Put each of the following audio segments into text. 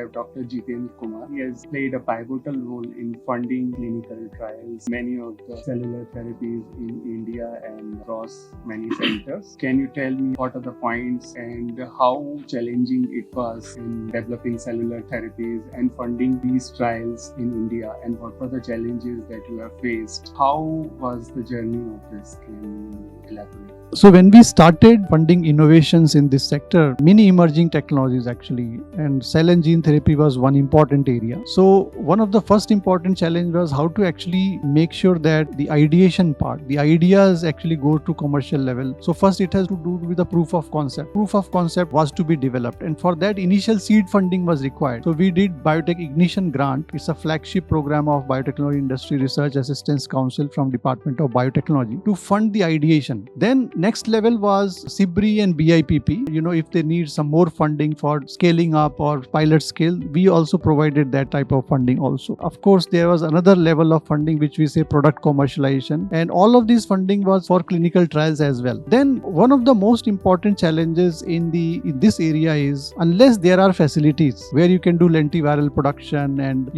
have Dr. Jitendra Kumar. He has played a pivotal role in funding clinical trials, many of the cellular therapies in India and across many centers. Can you tell me what are the points and how challenging it was in developing cellular therapies and funding these trials in India, and what were the challenges that you have faced? How was the journey of this? Can you elaborate? So when we started funding innovations in this sector, many emerging technologies actually, and cell and gene therapy was one important area. So one of the first important challenge was how to actually make sure that the ideation part, the ideas actually go to commercial level. So first it has to do with the proof of concept. Proof of concept was to be developed, and for that initial seed funding was required. So we did Biotech Ignition Grant. It's a flagship program of Biotechnology Industry Research Assistance Council from Department of Biotechnology to fund the ideation. Then next level was CIBRI and BIPP. If they need some more funding for scaling up or pilot scale, we also provided that type of funding also. Of course, there was another level of funding which we say product commercialization, and all of this funding was for clinical trials as well. Then one of the most important challenges in this area is, unless there are facilities where you can do lentiviral production and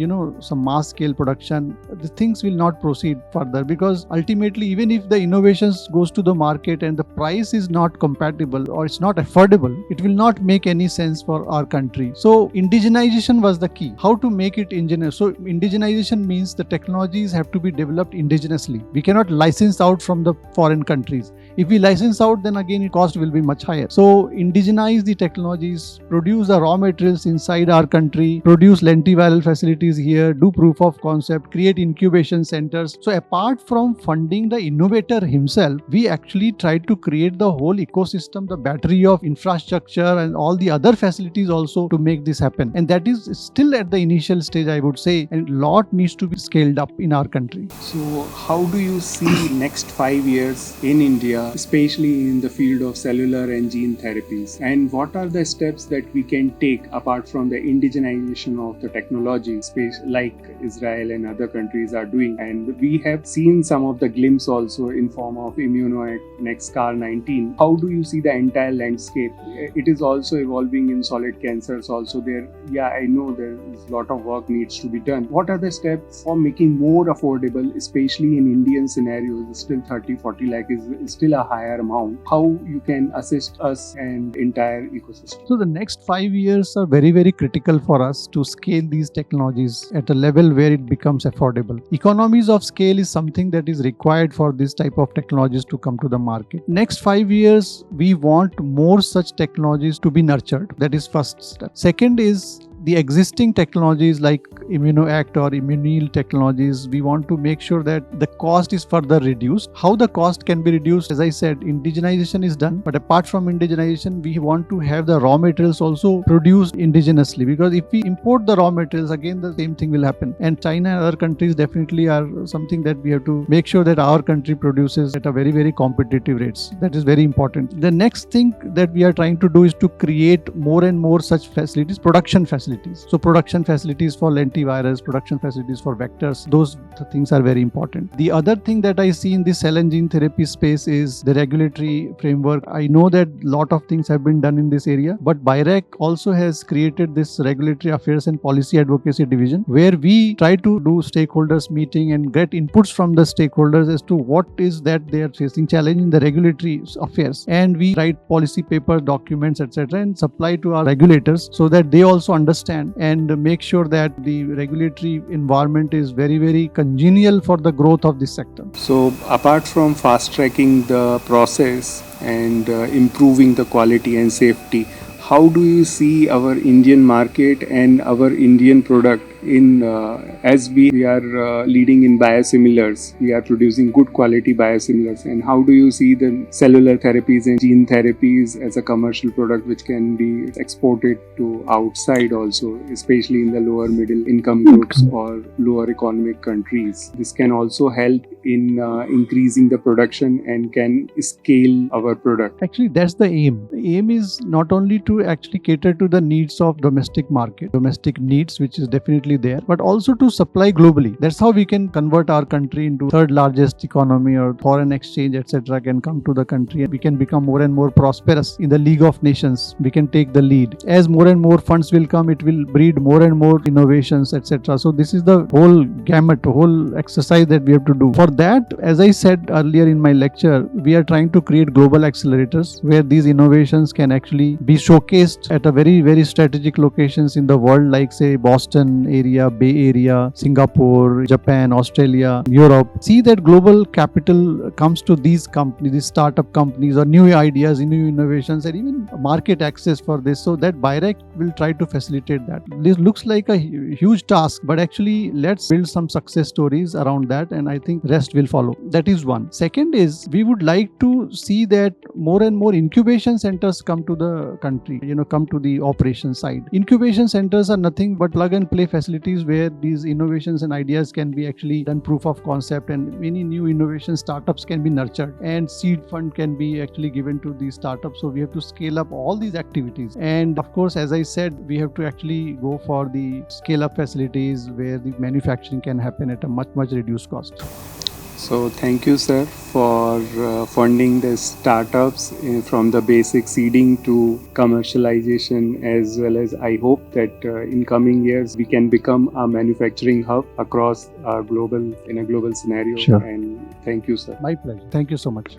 some mass scale production, the things will not proceed further, because ultimately even if the innovations goes to the market and the price is not compatible or it's not affordable, it will not make any sense for our country. So indigenization was the key. How to make it indigenous? So indigenization means the technologies have to be developed indigenously. We cannot license out from the foreign countries. If we license out, then again cost will be much higher. So indigenize the technologies, produce the raw materials inside our country, produce lentiviral facilities here, do proof of concept, create incubation centers. So apart from funding the innovator himself, we actually tried to create the whole ecosystem, the battery of infrastructure and all the other facilities also to make this happen. And that is still at the initial stage, I would say, and a lot needs to be scaled up in our country. So how do you see next 5 years in India, especially in the field of cellular and gene therapies? And what are the steps that we can take apart from the indigenization of the technology space like Israel and other countries are doing? And we have seen some of the glimpse also in form of ImmunoACT NexCAR19. How do you see the entire landscape? It is also evolving in solid cancers also there. Yeah, I know there is a lot of work needs to be done. What are the steps for making more affordable, especially in Indian scenarios? Still 30-40 lakh is still a higher amount. How you can assist us and entire ecosystem? So the next 5 years are very, very critical for us to scale these technologies at a level where it becomes affordable. Economies of scale is something that is required for this type of technologies to come to the market. Next 5 years, we want more such technologies to be nurtured. That is first step. Second is the existing technologies like ImmunoACT or Immunil technologies, we want to make sure that the cost is further reduced. How the cost can be reduced? As I said, indigenization is done, but apart from indigenization, we want to have the raw materials also produced indigenously, because if we import the raw materials, again the same thing will happen. And China and other countries definitely are something that we have to make sure that our country produces at a very, very competitive rates. That is very important. The next thing that we are trying to do is to create more and more such facilities, production facilities. So production facilities for lentivirus, production facilities for vectors, those things are very important. The other thing that I see in this cell and gene therapy space is the regulatory framework. I know that a lot of things have been done in this area, but BIRAC also has created this regulatory affairs and policy advocacy division, where we try to do stakeholders meeting and get inputs from the stakeholders as to what is that they are facing challenge in the regulatory affairs. And we write policy papers, documents, etc. and supply to our regulators so that they also understand and make sure that the regulatory environment is very, very congenial for the growth of this sector. So apart from fast tracking the process and improving the quality and safety, how do you see our Indian market and our Indian product in as we are leading in biosimilars? We are producing good quality biosimilars, and how do you see the cellular therapies and gene therapies as a commercial product which can be exported to outside also, especially in the lower middle income groups or lower economic countries? This can also help in increasing the production and can scale our product. Actually, that's the aim. The aim is not only to actually cater to the needs of domestic market, domestic needs, which is definitely definitely there, but also to supply globally. That's how we can convert our country into third largest economy, or foreign exchange, etc. can come to the country, and we can become more and more prosperous in the League of Nations. We can take the lead. As more and more funds will come, it will breed more and more innovations, etc. So this is the whole gamut, whole exercise that we have to do. For that, as I said earlier in my lecture, we are trying to create global accelerators where these innovations can actually be showcased at a very, very strategic locations in the world, like say Boston area, Bay Area, Singapore, Japan, Australia, Europe. See that global capital comes to these companies, these startup companies, or new ideas, new innovations, and even market access for this. So that BIRAC will try to facilitate that. This looks like a huge task, but actually let's build some success stories around that, and I think rest will follow. That is one. Second is, we would like to see that more and more incubation centers come to the country, come to the operation side. Incubation centers are nothing but plug and play facilities where these innovations and ideas can be actually done proof of concept, and many new innovation startups can be nurtured, and seed fund can be actually given to these startups. So we have to scale up all these activities, and of course, as I said, we have to actually go for the scale up facilities where the manufacturing can happen at a much reduced cost. So thank you, sir, for funding the startups from the basic seeding to commercialization, as well as I hope that in coming years we can become a manufacturing hub across in a global scenario. Sure. And thank you, sir. My pleasure. Thank you so much.